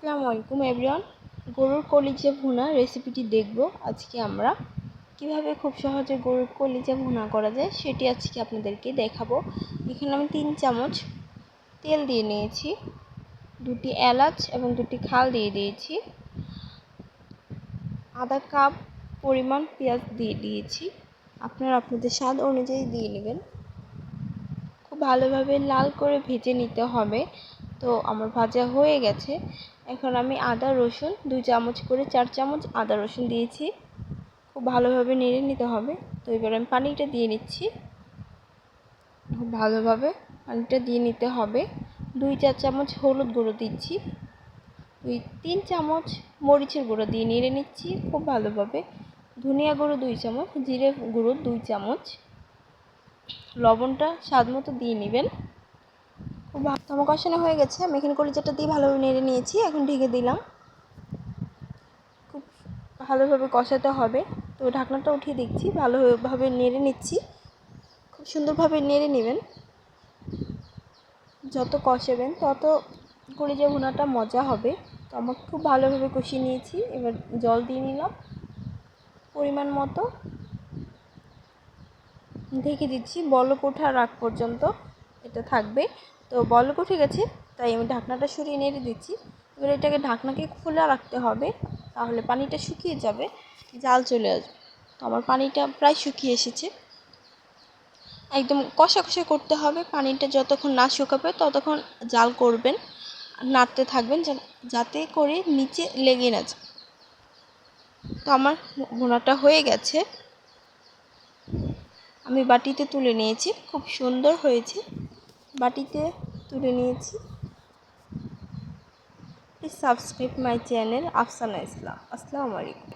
আসসালামু আলাইকুম এভরিওয়ান। গরুর কলিজা ভুনা রেসিপিটি দেখব আজকে আমরা কিভাবে খুব সহজে গরুর কলিজা ভুনা করা যায় সেটি আজকে আপনাদেরকে দেখাবো। এখানে আমি 3 চামচ তেল দিয়ে নিয়েছি, 2টি এলাচ এবং 2টি খাল দিয়ে দিয়েছি, আধা কাপ পরিমাণ পেঁয়াজ দিয়ে দিয়েছি। আপনারা আপনাদের স্বাদ অনুযায়ী দিয়ে নেবেন। খুব ভালোভাবে লাল করে ভেজে নিতে হবে। তো আমার ভাজা হয়ে গেছে। এখন আমি আদা রসুন 2 চামচ করে 4 চামচ আদা রসুন দিয়েছি। খুব ভালোভাবে নেড়ে নিতে হবে। তো এবার আমি পানিটা দিয়ে নিচ্ছি। খুব ভালোভাবে পানিটা দিয়ে নিতে হবে। 2-4 চামচ হলুদ গুঁড়ো দিচ্ছি, 2-3 চামচ মরিচের গুঁড়ো দিয়ে নেড়ে নিচ্ছি খুব ভালোভাবে। ধনিয়া গুঁড়ো 2 চামচ, জিরে গুঁড়ো 2 চামচ, লবণটা স্বাদ মতো দিয়ে নেবেন। খুব ভালো কষানো হয়ে গেছে। আমি এখানে কলিজাটা দিয়ে ভালোভাবে নেড়ে নিয়েছি। এখন ঢেকে দিলাম। খুব ভালোভাবে কষাতে হবে। তো ঢাকনাটা উঠিয়ে দেখছি, ভালোভাবে নেড়ে নিচ্ছি। খুব সুন্দরভাবে নেড়ে নেবেন। যত কষাবেন তত কলিজা ভুনাটা মজা হবে। তো আমার খুব ভালোভাবে কষিয়ে নিয়েছি। এবার জল দিয়ে নিলাম পরিমাণ মতো। ঢেকে দিচ্ছি, বলক ওঠার আগ পর্যন্ত এটা থাকবে। তো বলক উঠে গেছে, তাই আমি ঢাকনাটা সরিয়ে নেড়ে দিচ্ছি। এবার এটাকে ঢাকনাকে খোলা রাখতে হবে, তাহলে পানিটা শুকিয়ে যাবে, জাল চলে আসবে। তো আমার পানিটা প্রায় শুকিয়ে এসেছে। একদম কষা কষা করতে হবে। পানিটা যতক্ষণ না শুকাবে ততক্ষণ জাল করবেন, নাড়তে থাকবেন যাতে করে নিচে লেগে না যায়। তো আমার ভুনাটা হয়ে গেছে। আমি বাটিতে তুলে নিয়েছি, খুব সুন্দর হয়েছে। বাটিতে তুলে নিয়েছি। Please subscribe my channel Afsana Islam. আসসালামু আলাইকুম।